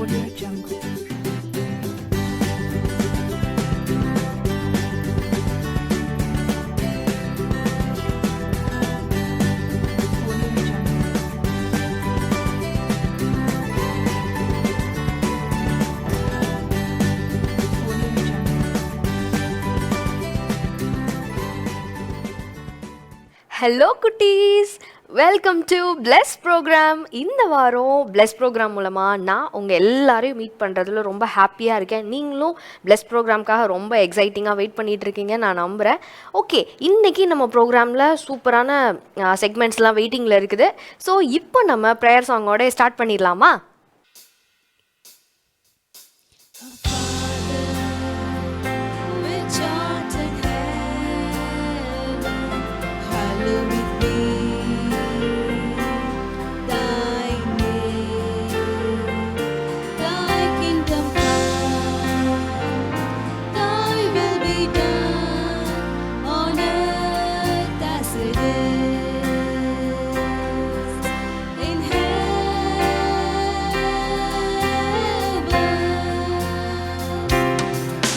Audio Jungle. Audio Jungle. Audio Jungle. Hello குட்டீஸ், welcome to plus program. இந்த வாரம் plus program மூலமாக நான் உங்கள் எல்லாரையும் மீட் பண்ணுறதுல ரொம்ப ஹாப்பியாக இருக்கேன். நீங்களும் பிளஸ் ப்ரோக்ராம்க்காக ரொம்ப எக்ஸைட்டிங்காக வெயிட் பண்ணிகிட்டு இருக்கீங்க நான் நம்புகிறேன். ஓகே, இன்றைக்கி நம்ம ப்ரோக்ராமில் சூப்பரான செக்மெண்ட்ஸ்லாம் வெயிட்டிங்கில் இருக்குது. ஸோ இப்போ நம்ம ப்ரேயர் சாங்கோட ஸ்டார்ட் பண்ணிடலாமா? Which art in heaven, hallowed be thy name. Thy kingdom come, thy will be done on earth as it is in heaven.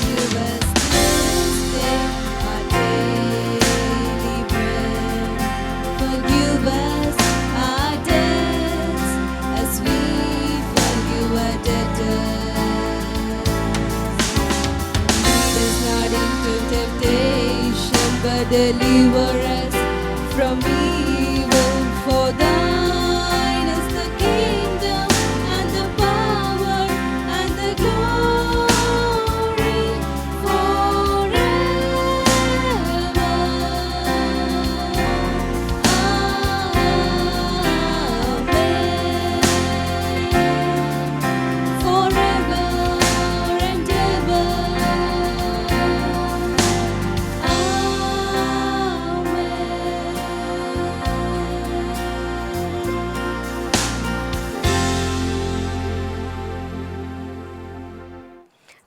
Give us this day our daily bread. Forgive us our debts as we forgive our debtors. Lead us not into temptation, but deliver us from evil. For thine is the kingdom and the power and the glory forever. Amen. Forever and ever.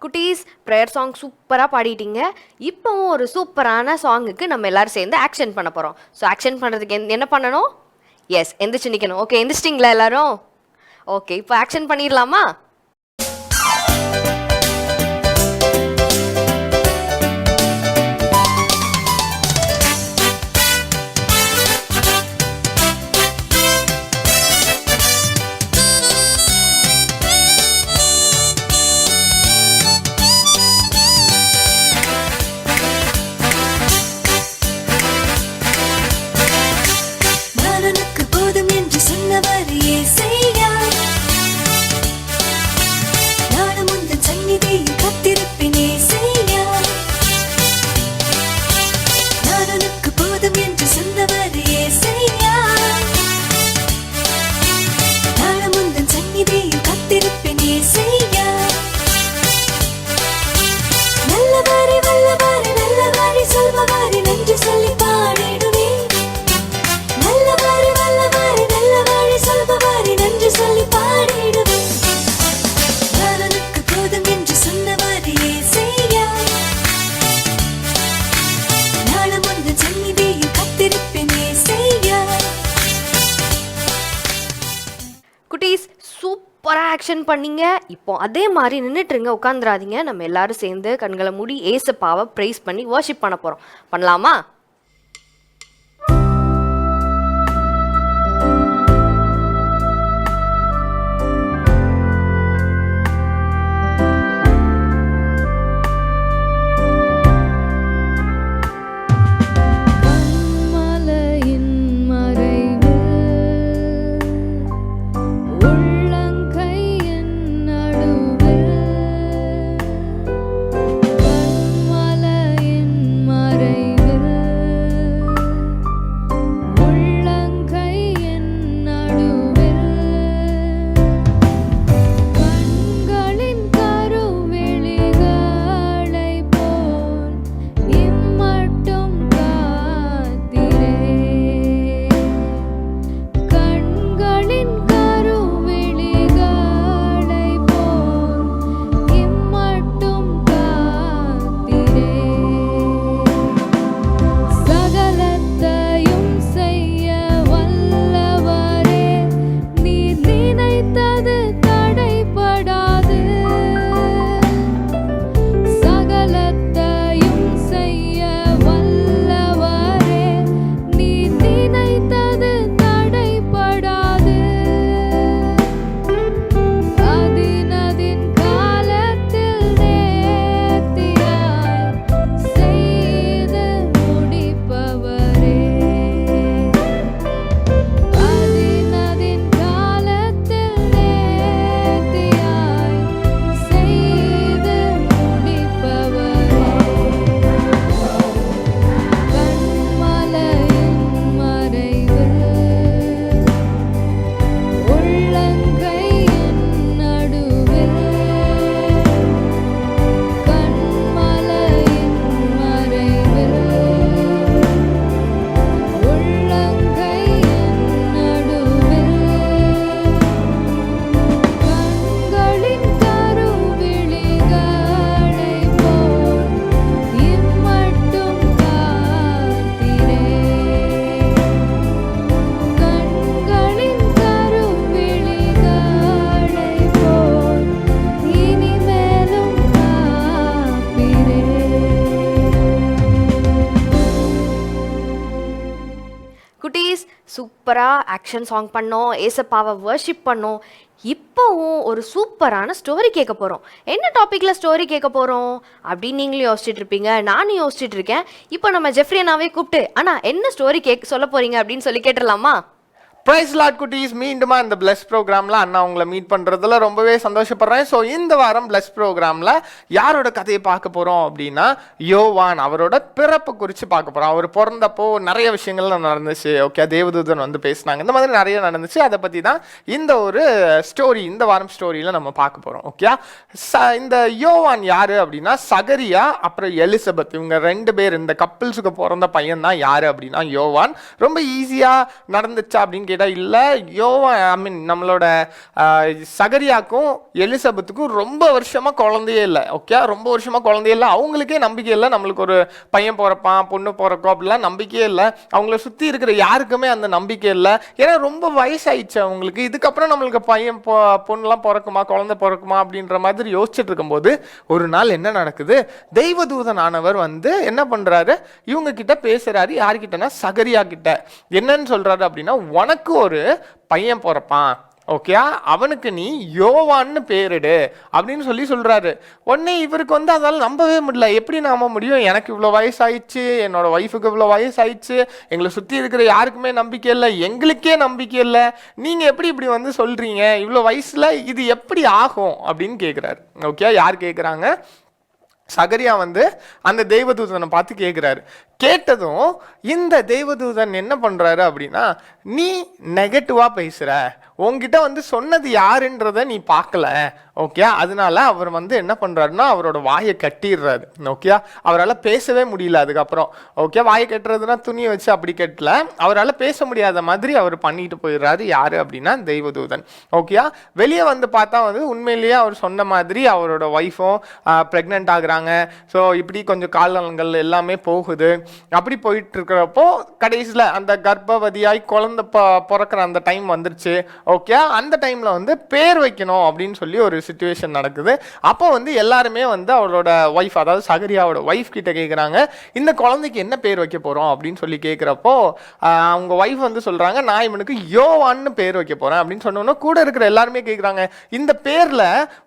குட்டீஸ், prayer song சூப்பராக பாடிட்டீங்க. இப்போவும் ஒரு சூப்பரான சாங்குக்கு நம்ம எல்லாரும் சேர்ந்து action பண்ண போகிறோம். ஸோ ஆக்ஷன் பண்ணுறதுக்கு என்ன பண்ணணும்? எஸ், எந்திரிச்சு நிற்கணும். ஓகே, எந்திரிச்சிட்டிங்களா எல்லாரும்? ஓகே, இப்போ ஆக்ஷன் பண்ணிடலாமா? நான் உனக்கு போதும் என்று சொன்னவர் இயேசையா. நானும் உந்தன் சந்நிதியில் காத்திருப்பேன் இயேசையா. நான் உனக்கு போதும் என்று சொன்னவர் இயேசையா. நானும் உந்தன் சந்நிதியில் காத்திருப்பேன் இயேசையா. நல்லவாரே வல்லவாரே நல்லவாரே சொல்பவாரே நன்றி சொல்லி பாடிடுவேன். நல்லவாரே வல்லவாரே நல்லவாரே சொல்பவாரே நன்றி சொல்லி பாடிடுவேன். நான் உனக்கு போதும் என்று சொன்னவாரே இயேசையா. நானும் உந்தன் சந்நிதியில் காத்திருப்பேன் இயேசையா. குட்டீஸ், சூப்பராக ஆக்ஷன் பண்ணீங்க. இப்போ அதே மாதிரி நின்றுட்டுருங்க, உட்காந்துராதீங்க. நம்ம எல்லாரும் சேர்ந்து கண்களை மூடி ஏசப்பாவை ப்ரைஸ் பண்ணி வர்ஷிப் பண்ண போகிறோம். பண்ணலாமா? மலையின் மறைவில் உள்ளங்கையின் நடுவில் மலையின் மறைவில் சூப்பராக ஆக்ஷன் சாங் பண்ணோம், ஏசப்பாவை வர்ஷிப் பண்ணோம். இப்போவும் ஒரு சூப்பரான ஸ்டோரி கேட்க போகிறோம். என்ன டாப்பிக்கில் ஸ்டோரி கேட்க போகிறோம் அப்படின்னு நீங்களும் யோசிச்சுட்டு இருப்பீங்க, நானும் யோசிச்சுட்டு இருக்கேன். இப்போ நம்ம ஜெஃப்ரி அண்ணாவே கூப்பிட்டு அண்ணா என்ன ஸ்டோரி சொல்ல போகிறீங்க அப்படின்னு சொல்லி கேட்டுடலாமா? பிரைஸ் லாட் குட்டீஸ், மீண்டுமா இந்த பிளஸ் ப்ரோக்ராமில் அண்ணா உங்களை மீட் பண்ணுறதுல ரொம்பவே சந்தோஷப்படுறேன். ஸோ இந்த வாரம் பிளஸ் ப்ரோக்ராமில் யாரோட கதையை பார்க்க போகிறோம் அப்படின்னா யோவான் அவரோட பிறப்பு குறித்து பார்க்க போகிறோம். அவர் பிறந்தப்போ நிறைய விஷயங்கள் நடந்துச்சு. ஓகே, தேவதூதன் வந்து பேசினாங்க, இந்த மாதிரி நிறைய நடந்துச்சு. அதை பற்றி தான் இந்த ஒரு ஸ்டோரி, இந்த வாரம் ஸ்டோரியில் நம்ம பார்க்க போகிறோம். ஓகே, இந்த யோவான் யார் அப்படின்னா சகரியா அப்புறம் எலிசபெத், இவங்க 2 பேர், இந்த கப்பிள்ஸுக்கு பிறந்த பையன் தான் யார் அப்படின்னா யோவான். ரொம்ப ஈஸியாக நடந்துச்சா அப்படின்னு கேட்டால் இல்லை. யோவான் ஐ மீன் நம்மளோட சகரியாக்கும் எலிசபெத்துக்கும் ரொம்ப வருஷமாக குழந்தையே இல்லை. ஓகே, ரொம்ப வருஷமாக குழந்தையே இல்லை. அவங்களுக்கே நம்பிக்கை இல்லை, நம்மளுக்கு ஒரு பையன் பிறப்பான் பொண்ணு பிறக்கும் அப்படிலாம் நம்பிக்கையே இல்லை. அவங்கள சுற்றி இருக்கிற யாருக்குமே அந்த நம்பிக்கை இல்லை. ஏன்னா ரொம்ப வயசாயிடுச்சு அவங்களுக்கு. இதுக்கப்புறம் நம்மளுக்கு பையன் பொண்ணுலாம் பிறக்குமா, குழந்தை பிறக்குமா அப்படின்ற மாதிரி யோசிச்சுட்டு இருக்கும்போது ஒரு நாள் என்ன நடக்குது, தெய்வதூதன் ஆனவர் வந்து என்ன பண்ணுறாரு, இவங்க கிட்ட பேசுகிறாரு. யார்கிட்டனா சகரியா கிட்ட. என்னன்னு சொல்கிறாரு அப்படின்னா, உனக்கு ஒரு பையன் பிறப்பான், ஓகே, அவனுக்கு நீ யோவான்னு பேரிடு அப்படின்னு சொல்றாரு. உடனே இவருக்கு வந்து அதால் நம்பவே முடியல. எப்படி நம்ப முடியும், எனக்கு இவ்வளோ வயசாயிடுச்சு, என்னோட ஒய்ஃபுக்கு இவ்வளோ வயசாயிடுச்சு, எங்களை சுற்றி இருக்கிற யாருக்குமே நம்பிக்கை இல்லை, எங்களுக்கே நம்பிக்கை இல்லை, நீங்கள் எப்படி இப்படி வந்து சொல்கிறீங்க, இவ்வளோ வயசில் இது எப்படி ஆகும் அப்படின்னு கேட்குறாரு. ஓகே, யார் கேட்குறாங்க, சகரியா வந்து அந்த தெய்வதூதனை பார்த்து கேட்குறாரு. கேட்டதும் இந்த தெய்வதூதன் என்ன பண்ணுறாரு அப்படின்னா, நீ நெகட்டிவாக பேசுகிற, உங்ககிட்ட வந்து சொன்னது யாருன்றதை நீ பார்க்கல. ஓகே, அதனால அவர் வந்து என்ன பண்ணுறாருன்னா அவரோட வாயை கட்டிடுறாரு. ஓகே, அவரால் பேசவே முடியல அதுக்கப்புறம். ஓகே, வாயை கட்டுறதுனா துணியை வச்சு அப்படி கட்டல, அவரால் பேச முடியாத மாதிரி அவர் பண்ணிட்டு போயிடுறாரு. யார் அப்படின்னா தெய்வதூதன். ஓகே, வெளியே வந்து பார்த்தா வந்து உண்மையிலேயே அவர் சொன்ன மாதிரி அவரோட ஒய்ஃபும் ப்ரெக்னென்ட் ஆகுறாங்க. ஸோ இப்படி கொஞ்சம் காலங்கள் எல்லாமே போகுது. அப்படி போயிட்டு இருக்கிறப்போ கடைசியில் அந்த கர்ப்பவதியாய் குழந்தை பிறக்கிற அந்த டைம் வந்துருச்சு. ஓகே, அந்த டைமில் வந்து பேர் வைக்கணும் அப்படின்னு சொல்லி ஒரு சிச்சுவேஷன் நடக்குது. அப்போ வந்து எல்லாருமே வந்து அவரோட ஒய்ஃப், அதாவது சகரியாவோட ஒய்ஃப் கிட்ட கேட்குறாங்க, இந்த குழந்தைக்கு என்ன பேர் வைக்க போகிறோம் அப்படின்னு சொல்லி கேட்குறப்போ அவங்க ஒய்ஃப் வந்து சொல்கிறாங்க, நான் இவனுக்கு யோவான்னு பேர் வைக்க போகிறேன் அப்படின்னு சொன்னோன்னா கூட இருக்கிற எல்லாருமே கேட்குறாங்க, இந்த பேரில்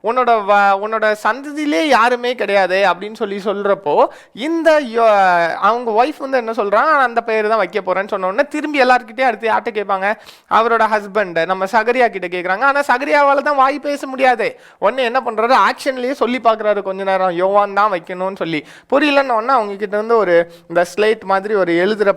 உன்னோட சந்ததியிலே யாருமே கிடையாது அப்படின்னு சொல்கிறப்போ இந்த அவங்க ஒய்ஃப் வந்து என்ன சொல்கிறாங்க, அந்த பேர் தான் வைக்க போகிறேன்னு சொன்னோன்னே திரும்பி எல்லாருக்கிட்டே அடுத்து யார்கிட்ட கேட்பாங்க, அவரோட ஹஸ்பண்ட் நம்ம சகரியா கிட்ட கேட்குறாங்க. ஆனால் சகரியாவால் தான் வாய் பேச முடியாது. உடனே என்ன பண்ணுறாரு, ஆக்ஷன்லேயே சொல்லி பார்க்குறாரு கொஞ்ச நேரம், யோவான் தான் வைக்கணும்னு சொல்லி. புரியலன்னு ஒன்று அவங்க கிட்ட இருந்து ஒரு இந்த ஸ்லேட் மாதிரி ஒரு எழுதுகிற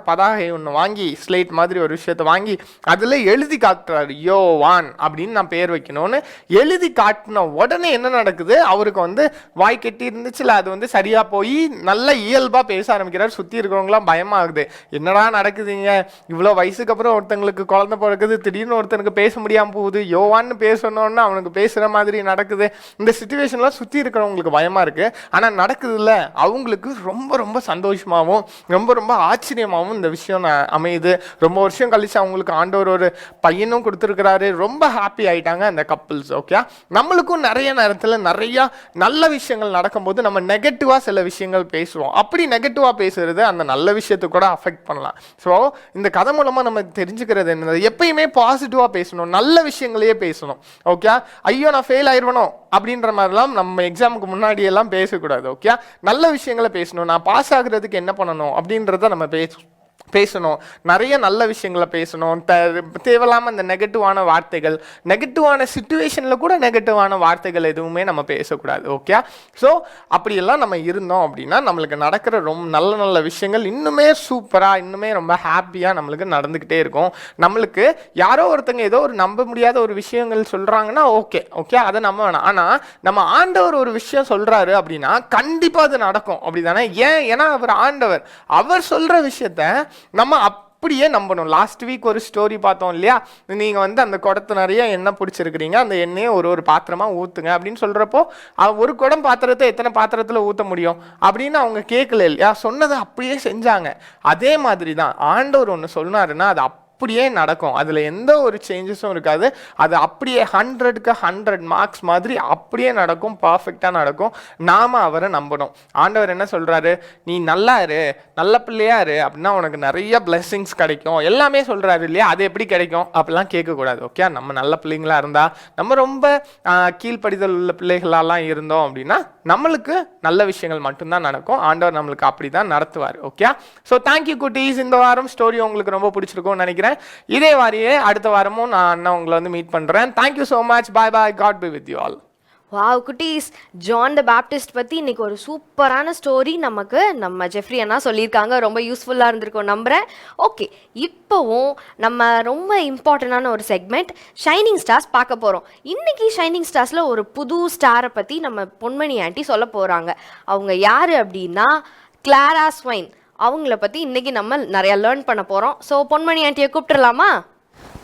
பதாகை ஒன்று வாங்கி, ஸ்லேட் மாதிரி ஒரு விஷயத்தை வாங்கி அதில் எழுதி காட்டுறாரு, யோவான் அப்படின்னு நான் பேர் வைக்கணும்னு எழுதி காட்டின உடனே என்ன நடக்குது, அவருக்கு வந்து வாய் கட்டி இருந்துச்சுல, அது வந்து சரியாக போய் நல்ல இயல்பாக பேச ஆரம்பிக்கிறார். சுற்றி இருக்கிறவங்களாம் பயமாகுது, என்னடா நடக்குதுங்க, இவ்வளோ வயசுக்கு அப்புறம் ஒருத்தங்களுக்கு குழந்தை பிறகுது, திடீர்னு ஒருத்தனுக்கு பேச முடியாமல் போகுது, யோவான்னு பேசணும்னு அவனுக்கு பேசுகிற மாதிரி நடக்குது. இந்த சிச்சுவேஷன்லாம் சுற்றி இருக்கிறவங்களுக்கு பயமாக இருக்குது. ஆனால் நடக்குதுல்ல, அவங்களுக்கு ரொம்ப ரொம்ப சந்தோஷமாகவும் ரொம்ப ரொம்ப ஆச்சரியமாகவும் இந்த விஷயம் அமையுது. ரொம்ப வருஷம் கழிச்சு அவங்களுக்கு ஆண்டவர் ஒரு பையனும் கொடுத்துருக்கிறாரு. ரொம்ப ஹாப்பி ஆகிட்டாங்க அந்த கப்பிள்ஸ். ஓகே, நம்மளுக்கும் நிறைய நேரத்தில் நிறைய நல்ல விஷயங்கள் நடக்கும்போது நம்ம நெகட்டிவாக சில விஷயங்கள் பேசுவோம். அப்படி நெகட்டிவாக பேசுறது அந்த நல்ல விஷயத்துக்கு கூட அஃபெக்ட் பண்ணலாம். ஸோ இந்த கதை மூலமாக நம்ம தெரிஞ்சுக்கிறது என்னது, எப்பயுமே பாசிட்டிவாக பேசணும், நல்ல விஷயங்களையே பேசணும். ஓகே, ஐயோ நான் ஃபெயில் ஆயிடுவனும் அப்படின்ற மாதிரிலாம் நம்ம எக்ஸாமுக்கு முன்னாடி எல்லாம் பேசக்கூடாது. ஓகே, நல்ல விஷயங்களை பேசணும். நான் பாஸ் ஆகுறதுக்கு என்ன பண்ணணும் அப்படின்றத நம்ம பேசணும். நிறைய நல்ல விஷயங்களை பேசணும். தேவையில்லாமல் இந்த நெகட்டிவான வார்த்தைகள், நெகட்டிவான சிச்சுவேஷனில் கூட நெகட்டிவான வார்த்தைகள் எதுவுமே நம்ம பேசக்கூடாது. ஓகே, ஸோ அப்படியெல்லாம் நம்ம இருந்தோம் அப்படின்னா நம்மளுக்கு நடக்கிற ரொம்ப நல்ல நல்ல விஷயங்கள் இன்னுமே சூப்பராக, இன்னுமே ரொம்ப ஹாப்பியாக நம்மளுக்கு நடந்துக்கிட்டே இருக்கும். நம்மளுக்கு யாரோ ஒருத்தங்க ஏதோ ஒரு நம்ப முடியாத ஒரு விஷயங்கள் சொல்கிறாங்கன்னா ஓகே, அதை நம்ப வேணாம். ஆனால் நம்ம ஆண்டவர் ஒரு விஷயம் சொல்கிறாரு அப்படின்னா கண்டிப்பாக அது நடக்கும். அப்படி தானே? ஏன்னா அவர் ஆண்டவர், அவர் சொல்கிற விஷயத்த நம்ம அப்படியே நம்பணும். லாஸ்ட் வீக் ஒரு ஸ்டோரி பார்த்தோம் இல்லையா, நீங்கள் வந்து அந்த குடத்து நிறைய எண்ணெய் பிடிச்சிருக்கிறீங்க, அந்த எண்ணெயை ஒரு பாத்திரமாக ஊற்றுங்க அப்படின்னு சொல்கிறப்போ ஒரு குடம் பாத்திரத்தை எத்தனை பாத்திரத்தில் ஊற்ற முடியும் அப்படின்னு அவங்க கேட்கல இல்லையா, சொன்னதை அப்படியே செஞ்சாங்க. அதே மாதிரி தான் ஆண்டவர் ஒன்று சொன்னாருன்னா அது அப்படியே நடக்கும். அதில் எந்த ஒரு சேஞ்சஸும் இருக்காது. அது அப்படியே 100க்கு 100 மார்க்ஸ் மாதிரி அப்படியே நடக்கும், பர்ஃபெக்டாக நடக்கும். நாம் அவரை நம்பணும். ஆண்டவர் என்ன சொல்கிறாரு, நீ நல்லா இரு, நல்ல பிள்ளையா இரு, அப்படின்னா உனக்கு நிறைய பிளெஸ்ஸிங்ஸ் கிடைக்கும் எல்லாமே சொல்கிறாரு இல்லையா. அது எப்படி கிடைக்கும் அப்படிலாம் கேட்கக்கூடாது. ஓகே, நம்ம நல்ல பிள்ளைங்களா இருந்தால், நம்ம ரொம்ப கீழ்ப்படிதல் உள்ள பிள்ளைகளாலாம் இருந்தோம் அப்படின்னா நம்மளுக்கு நல்ல விஷயங்கள் மட்டும்தான் நடக்கும். ஆண்டவர் நம்மளுக்கு அப்படி தான் நடத்துவார். ஓகே, ஸோ தேங்க்யூ குட்டீஸ். இந்த வாரம் ஸ்டோரி உங்களுக்கு ரொம்ப பிடிச்சிருக்கும்னு நினைக்கிறேன். இதே மாதிரியே அடுத்த வாரமும் நான் அண்ணன் உங்களை வந்து மீட் பண்ணுறேன். Thank you so much. Bye bye. God be with you all. Wow குட்டீஸ், ஜான் த பேப்டிஸ்ட் பற்றி இன்றைக்கி ஒரு சூப்பரான ஸ்டோரி நமக்கு நம்ம ஜெஃப்ரி அண்ணா சொல்லியிருக்காங்க. ரொம்ப யூஸ்ஃபுல்லாக இருந்திருக்கும் நம்புகிறேன். ஓகே, இப்போவும் நம்ம ரொம்ப இம்பார்ட்டண்டான ஒரு செக்மெண்ட் ஷைனிங் ஸ்டார்ஸ் பார்க்க போகிறோம். இன்றைக்கி ஷைனிங் ஸ்டார்ஸில் ஒரு புது ஸ்டாரை பற்றி நம்ம பொன்மணி ஆண்டி சொல்ல போகிறாங்க. அவங்க யார் அப்படின்னா கிளாரா ஸ்வைன். அவங்கள பற்றி இன்றைக்கி நம்ம நிறையா லேர்ன் பண்ண போகிறோம். ஸோ பொன்மணி ஆண்டியை கூப்பிட்டுடலாமா?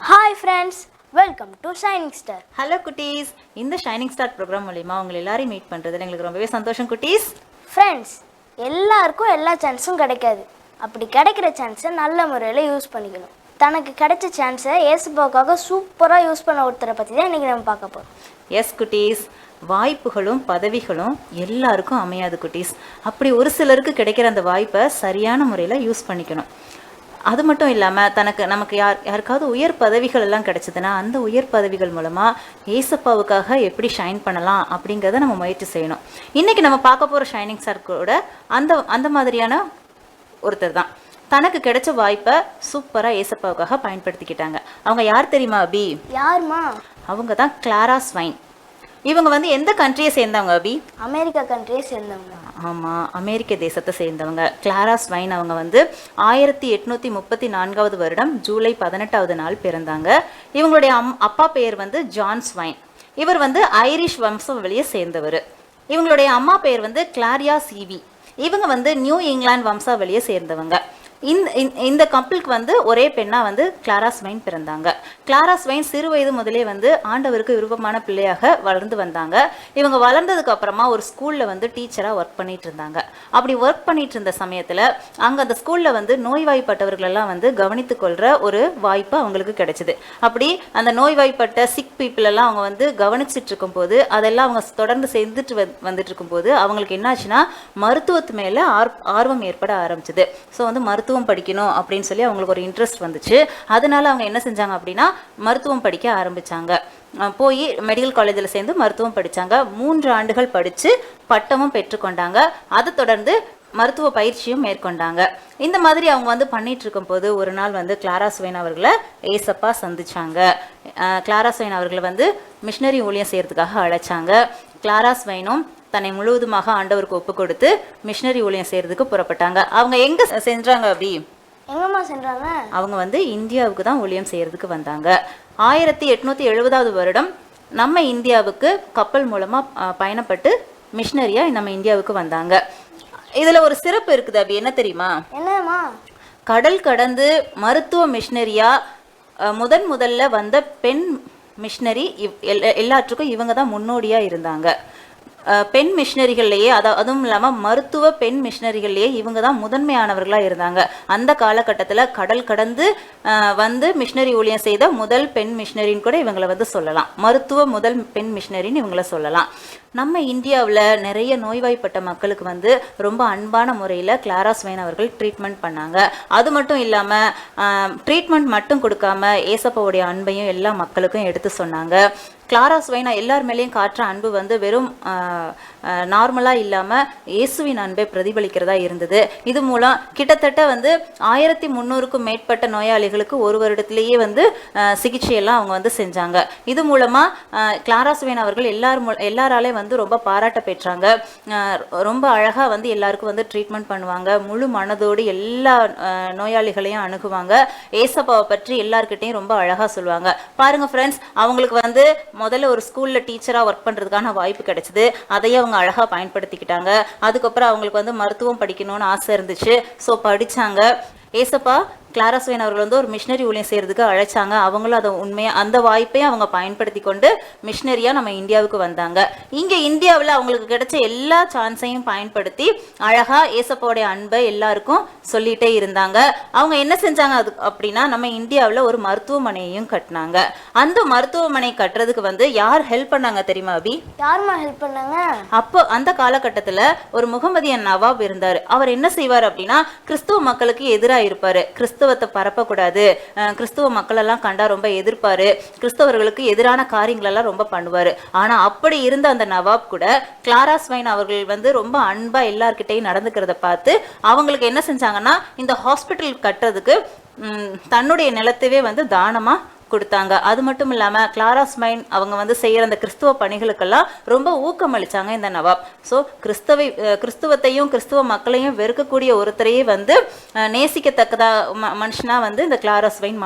Hi friends, welcome to shining star. Hello குட்டீஸ், இந்த ஷைனிங் ஸ்டார் ப்ரோக்ராம் மூலிமா உங்களை எல்லாரையும் மீட் பண்ணுறதுல எங்களுக்கு ரொம்பவே சந்தோஷம் குட்டீஸ். ஃப்ரெண்ட்ஸ், எல்லாருக்கும் எல்லா சான்ஸும் கிடைக்காது. அப்படி கிடைக்கிற சான்ஸை நல்ல முறையில் யூஸ் பண்ணிக்கணும். தனக்கு கிடைச்ச சான்ஸை ஏசுபாவுக்காக சூப்பராக யூஸ் பண்ண ஒருத்தரை பற்றி தான் இன்றைக்கி நம்ம பார்க்க போகிறோம். எஸ் குட்டீஸ், வாய்ப்புகளும் பதவிகளும் எல்லாருக்கும் அமையாது குட்டீஸ். அப்படி ஒரு சிலருக்கு கிடைக்கிற அந்த வாய்ப்பை சரியான முறையில் யூஸ் பண்ணிக்கணும். அது மட்டும் இல்லாமல் நமக்கு யாருக்காவது உயர் பதவிகள் எல்லாம் கிடைச்சதுன்னா அந்த உயர் பதவிகள் மூலமாக ஏசப்பாவுக்காக எப்படி ஷைன் பண்ணலாம் அப்படிங்கிறத நம்ம முயற்சி செய்யணும். இன்றைக்கி நம்ம பார்க்க போகிற ஷைனிங் ஸ்டார் கூட அந்த மாதிரியான ஒருத்தர் தான். தனக்கு கிடைச்ச வாய்ப்பை சூப்பராக ஏசப்பாவுக்காக பயன்படுத்திக்கிட்டாங்க. அவங்க யார் தெரியுமா அபி? யாருமா? அவங்க தான் கிளாரா ஸ்வைன். இவங்க வந்து எந்த கண்ட்ரியை சேர்ந்தவங்க அபி? அமெரிக்கா கண்ட்ரியை சேர்ந்தவங்க. ஆமாம், அமெரிக்க தேசத்தை சேர்ந்தவங்க. கிளாரா ஸ்வைன் அவங்க வந்து 1834 வருடம் ஜூலை 18வது நாள் பிறந்தாங்க. இவங்களுடைய அப்பா பெயர் வந்து ஜான் ஸ்வைன். இவர் வந்து ஐரிஷ் வம்சாவளியை சேர்ந்தவர். இவங்களுடைய அம்மா பெயர் வந்து கிளாரியா சீவி. இவங்க வந்து நியூ இங்கிலாந்து வம்சாவளியை சேர்ந்தவங்க. இந்த கப்பலுக்கு வந்து ஒரே பெண்ணாக வந்து கிளாரா ஸ்வைன் பிறந்தாங்க. கிளாரா ஸ்வைன் சிறு வயது முதலே வந்து ஆண்டவருக்கு விருப்பமான பிள்ளையாக வளர்ந்து வந்தாங்க. இவங்க வளர்ந்ததுக்கு அப்புறமா ஒரு ஸ்கூலில் வந்து டீச்சராக ஒர்க் பண்ணிட்டு இருந்தாங்க. அப்படி ஒர்க் பண்ணிட்டு இருந்த சமயத்தில் அங்கே அந்த ஸ்கூலில் வந்து நோய்வாய்ப்பட்டவர்களெல்லாம் வந்து கவனித்து கொள்கிற ஒரு வாய்ப்பு அவங்களுக்கு கிடைச்சிது. அப்படி அந்த நோய்வாய்ப்பட்ட சிக் பீப்புள் எல்லாம் அவங்க வந்து கவனிச்சுட்டு இருக்கும்போது, அதெல்லாம் அவங்க தொடர்ந்து செஞ்சுட்டு வந்துட்டு இருக்கும்போது அவங்களுக்கு என்னாச்சுன்னா மருத்துவத்து மேலே ஆர்வம் ஏற்பட ஆரம்பிச்சுது. ஸோ வந்து மருத்துவம் படிக்கணும் அப்படின்னு சொல்லி அவங்களுக்கு ஒரு இன்ட்ரெஸ்ட் வந்துச்சு. அதனால அவங்க என்ன செஞ்சாங்க அப்படின்னா மருத்துவம் படிக்க ஆரம்பிச்சாங்க. போய் மெடிக்கல் காலேஜில் சேர்ந்து மருத்துவம் படித்தாங்க. 3 ஆண்டுகள் படித்து பட்டமும் பெற்றுக்கொண்டாங்க. அதை தொடர்ந்து மருத்துவ பயிற்சியும் மேற்கொண்டாங்க. இந்த மாதிரி அவங்க வந்து பண்ணிட்டு இருக்கும்போது ஒரு நாள் வந்து கிளாரா ஸ்வைன் அவர்களை ஏசப்பா சந்திச்சாங்க. கிளாரா ஸ்வைன் அவர்களை வந்து மிஷினரி ஊழியம் செய்யறதுக்காக அழைச்சாங்க. கிளாரா ஸ்வைனும் தன்னை முழுவதுமாக ஆண்டவருக்கு ஒப்பு கொடுத்து மிஷினரி ஊழியம் செய்யறதுக்கு புறப்பட்டாங்க. அவங்க எங்க சென்றாங்க அப்படி? எங்கம்மா சென்றாங்க? அவங்க வந்து இந்தியாவுக்கு தான் ஊழியம் செய்யறதுக்கு வந்தாங்க. 1870வது வருடம் நம்ம இந்தியாவுக்கு கப்பல் மூலமா பயணப்பட்டு மிஷினரியா நம்ம இந்தியாவுக்கு வந்தாங்க. இதுல ஒரு சிறப்பு இருக்குது அப்படி, என்ன தெரியுமா? என்னம்மா? கடல் கடந்து மருத்துவ மிஷினரியா முதல்ல வந்த பெண் மிஷினரி எல்லாற்றுக்கும் இவங்க தான் முன்னோடியா இருந்தாங்க. பெண் மிஷினரிகள்லேயே அதுவும் இல்லாமல் மருத்துவ பெண் மிஷினரிகள்லேயே இவங்க தான் முதன்மையானவர்களாக இருந்தாங்க. அந்த காலகட்டத்தில் கடல் கடந்து வந்து மிஷினரி ஊழியம் செய்த முதல் பெண் மிஷினரின்னு கூட இவங்களை வந்து சொல்லலாம். மருத்துவ முதல் பெண் மிஷினரின்னு இவங்களை சொல்லலாம். நம்ம இந்தியாவில் நிறைய நோய்வாய்ப்பட்ட மக்களுக்கு வந்து ரொம்ப அன்பான முறையில் கிளாரா ஸ்வைன் அவர்கள் ட்ரீட்மெண்ட் பண்ணாங்க. அது மட்டும் இல்லாமல் ட்ரீட்மெண்ட் மட்டும் கொடுக்காம ஏசப்பாவுடைய அன்பையும் எல்லா மக்களுக்கும் எடுத்து சொன்னாங்க. கிளாரா ஸ்வைன் எல்லார் மேலேயும் காட்டுற அன்பு வந்து வெறும் நார்மலாக இல்லாமல் இயேசுவின் அன்பை பிரதிபலிக்கிறதா இருந்தது. இது மூலம் கிட்டத்தட்ட வந்து 1300க்கும் மேற்பட்ட நோயாளிகளுக்கு ஒரு வருடத்திலேயே வந்து சிகிச்சையெல்லாம் அவங்க வந்து செஞ்சாங்க. இது மூலமாக கிளாரா ஸ்வைன் அவர்கள் எல்லாராலே வந்து ரொம்ப பாராட்ட பெற்றாங்க. ரொம்ப அழகாக வந்து எல்லாருக்கும் வந்து ட்ரீட்மெண்ட் பண்ணுவாங்க. முழு மனதோடு எல்லா நோயாளிகளையும் அணுகுவாங்க. ஏசப்பாவை பற்றி எல்லாருக்கிட்டையும் ரொம்ப அழகாக சொல்லுவாங்க. பாருங்கள் ஃப்ரெண்ட்ஸ், அவங்களுக்கு வந்து முதல்ல ஒரு ஸ்கூலில் டீச்சராக ஒர்க் பண்ணுறதுக்கான வாய்ப்பு கிடைச்சிது. அதையே அவங்க அழகாக பயன்படுத்திக்கிட்டாங்க. அதுக்கப்புறம் அவங்களுக்கு வந்து மருத்துவம் படிக்கணும்னு ஆசை இருந்துச்சு. ஸோ படித்தாங்க. ஏசப்பா கிளாரா ஸ்வைன் அவர்கள் வந்து ஒரு மிஷினரி ஊழியம் செய்கிறதுக்கு அழைச்சாங்க. அவங்களும் அதை உண்மையாக அந்த வாய்ப்பையும் அவங்க பயன்படுத்தி கொண்டு மிஷினரியாக நம்ம இந்தியாவுக்கு வந்தாங்க. இங்கே இந்தியாவில் அவங்களுக்கு கிடைச்ச எல்லா சான்ஸையும் பயன்படுத்தி அழகாக ஏசப்பாவுடைய அன்பை எல்லாருக்கும் சொல்லிகிட்டே இருந்தாங்க. அவங்க என்ன செஞ்சாங்க அப்படின்னா நம்ம இந்தியாவில் ஒரு மருத்துவமனையையும் கட்டினாங்க. அந்த மருத்துவமனை கட்டுறதுக்கு வந்து யார் ஹெல்ப் பண்ணாங்க தெரியுமா அபி? யாருமா ஹெல்ப் பண்ணாங்க? அப்போ அந்த காலகட்டத்தில் ஒரு முகமதியன் நவாப் இருந்தார். அவர் என்ன செய்வார் அப்படின்னா கிறிஸ்துவ மக்களுக்கு எதிராக இருப்பாரு. கிறிஸ்தவத்தை பரப்பக்கூடாது, கிறிஸ்துவ மக்கள் எல்லாம் கண்டா ரொம்ப எதிர்ப்பாரு, கிறிஸ்தவர்களுக்கு எதிரான காரியங்கள் எல்லாம் ரொம்ப பண்ணுவாரு. ஆனா அப்படி இருந்த அந்த நவாப் கூட கிளாரா ஸ்வைன் அவர்கள் வந்து ரொம்ப அன்பா எல்லார்கிட்டையும் நடந்துக்கிறத பார்த்து அவங்களுக்கு என்ன செஞ்சாங்கன்னா இந்த ஹாஸ்பிட்டல் கட்டுறதுக்கு தன்னுடைய நிலத்தவே வந்து தானமா கொடுத்தாங்க. அது மட்டும் இல்லாமல் கிளாரா ஸ்வைன் அவங்க வந்து செய்கிற அந்த கிறிஸ்துவ பணிகளுக்கெல்லாம் ரொம்ப ஊக்கமளித்தாங்க இந்த நவாப். ஸோ கிறிஸ்துவத்தையும் கிறிஸ்துவ மக்களையும் வெறுக்கக்கூடிய ஒருத்தரையே வந்து நேசிக்கத்தக்கதா மனுஷனாக வந்து இந்த கிளாரா ஸ்வைன்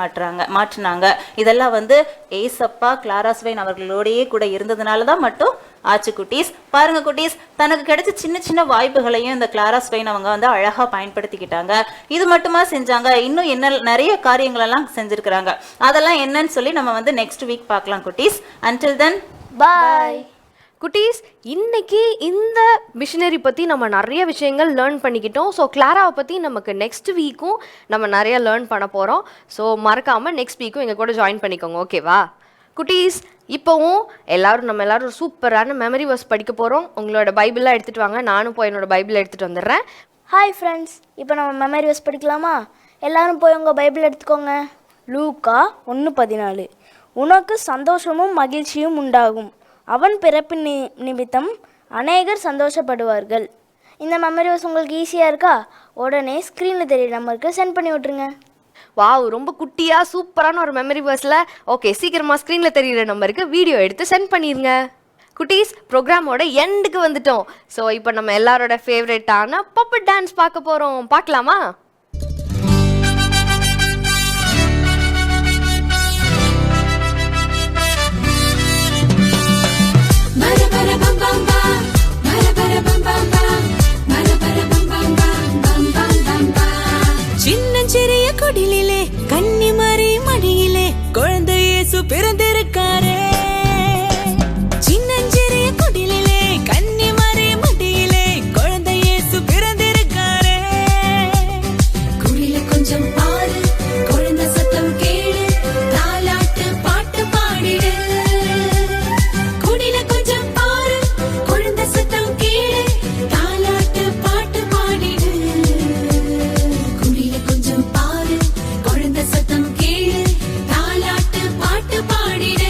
மாற்றினாங்க. இதெல்லாம் வந்து ஏசப்பா கிளாரா ஸ்வைன் அவர்களோடையே கூட இருந்ததுனால தான் மட்டும் ஆச்சு குட்டீஸ். பாருங்க குட்டீஸ், தனக்கு கிடைச்ச சின்ன சின்ன வாய்ப்புகளையும் இந்த கிளாரா ஸ்வைன் அவங்க வந்து அழகா பயன்படுத்திக்கிட்டாங்க. இது மட்டுமா செஞ்சாங்க, இன்னும் என்ன நிறைய காரியங்கள் எல்லாம் செஞ்சிருக்கிறாங்க. அதெல்லாம் என்னன்னு சொல்லி நம்ம வந்து நெக்ஸ்ட் வீக் பார்க்கலாம் குட்டீஸ். until then பாய் குட்டீஸ். இன்னைக்கு இந்த மிஷினரி பற்றி நம்ம நிறைய விஷயங்கள் லேர்ன் பண்ணிக்கிட்டோம். ஸோ கிளாராவை பற்றி நமக்கு நெக்ஸ்ட் வீக்கும் நம்ம நிறைய லேர்ன் பண்ண போகிறோம். ஸோ மறக்காமல் நெக்ஸ்ட் வீக்கும் எங்கள் கூட ஜாயின் பண்ணிக்கோங்க, ஓகேவா குட்டீஸ்? இப்போவும் நம்ம எல்லாரும் ஒரு சூப்பரான மெமரி வர்ஸ் படிக்க போகிறோம். உங்களோட பைபிளாக எடுத்துகிட்டு வாங்க, நானும் போய் என்னோட பைபிளை எடுத்துகிட்டு வந்துடுறேன். ஹாய் ஃப்ரெண்ட்ஸ், இப்போ நம்ம மெமரி வர்ஸ் படிக்கலாமா? எல்லாரும் போய் உங்கள் பைபிள் எடுத்துக்கோங்க. லூக்கா 1:14. உனக்கு சந்தோஷமும் மகிழ்ச்சியும் உண்டாகும், அவன் பிறப்பு நிமித்தம் அநேகர் சந்தோஷப்படுவார்கள். இந்த மெமரி வர்ஸ் உங்களுக்கு ஈஸியாக இருக்கா? உடனே ஸ்க்ரீனில் தெரியுற நம்பருக்கு சென்ட் பண்ணி விட்ருங்க. வாவ், ரொம்ப குட்டியாக சூப்பரான ஒரு மெமரி வர்ஸில். ஓகே, சீக்கிரமாக ஸ்க்ரீனில் தெரிகிற நம்பருக்கு வீடியோ எடுத்து சென்ட் பண்ணிடுங்க. குட்டீஸ், ப்ரோக்ராமோட எண்டுக்கு வந்துட்டோம். ஸோ இப்போ நம்ம எல்லாரோட ஃபேவரட்டான பப்பட் டான்ஸ் பார்க்க போகிறோம். பார்க்கலாமா? சின்னஞ்சிறிய குடிலே கன்னிமரி மடியிலே குழந்தை இயேசு பிறந்திருக்காரே. சின்னஞ்சிறிய குடிலே கன்னிமரி மடியிலே குழந்தை இயேசு பிறந்திருக்காரே. குடில கொஞ்சம் பாரு, குழந்தை சத்தம் கேளு, தாலாட்டு பாட்டு பாடிடு. குடில கொஞ்சம் பாரு, குழந்தை சத்தம் கேளு, தாலாட்டு பாட்டு பாடிடு. குடில கொஞ்சம் பாரு, குழந்தை சத்தம் கேளு, தாலாட்டு பாட்டு பாடிடு.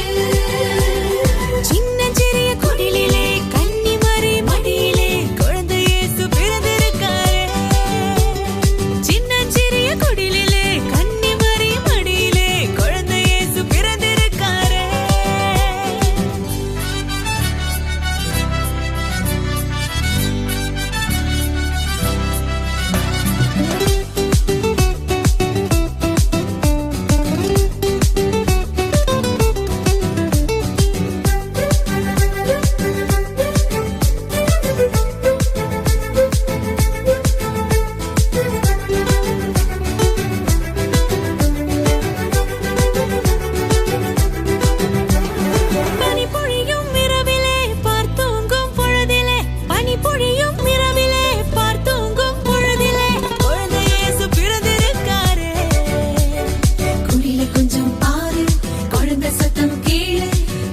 சின்னஞ்சிறிய குடிலிலே கன்னிமரி மடியிலே குழந்தை இயேசு பிறந்திருக்காரே. சின்னஞ்சிறிய குடிலிலே கன்னிமரி மடியிலே குழந்தை இயேசு பிறந்திருக்காரே. பனி பொழியும் இரவிலே பார்த்தூங்கும் பொழுதிலே, பனி பொழியும் இரவிலே பார்த்தூங்கும் பொழுதிலே குழந்தை இயேசு பிறந்திருக்காரே. குடில கொஞ்சம் பாரு, குழந்தை சத்தம் கேளு,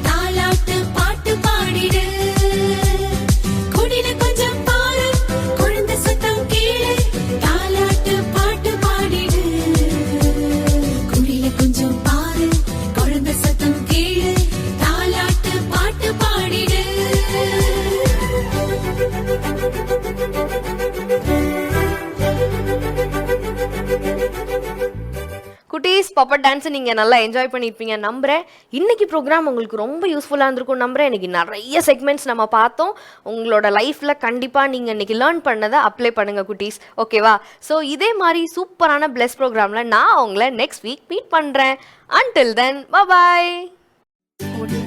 தாலாட்டு பாட்டு பாடிடு. குடில கொஞ்சம் பாரு, குழந்தை சத்தம் கேளு, தாலாட்டு பாட்டு பாடிடு. குடில கொஞ்சம் பாரு, குழந்தை சத்தம் கேளு, தாலாட்டு பாட்டு பாடிடு. குட்டீஸ், பப்பட் டான்ஸை நீங்கள் நல்லா என்ஜாய் பண்ணியிருப்பீங்க நம்புகிறேன். இன்றைக்கி ப்ரோக்ராம் உங்களுக்கு ரொம்ப யூஸ்ஃபுல்லாக இருந்திருக்கும் நம்புகிறேன். இன்றைக்கி நிறைய செக்மெண்ட்ஸ் நம்ம பார்த்தோம். உங்களோட லைஃப்பில் கண்டிப்பாக நீங்கள் இன்றைக்கி லேர்ன் பண்ணதை அப்ளை பண்ணுங்கள் குட்டீஸ், ஓகேவா? ஸோ இதே மாதிரி சூப்பரான பிளஸ் ப்ரோக்ராமில் நான் உங்களை நெக்ஸ்ட் வீக் மீட் பண்ணுறேன். until then, bye bye.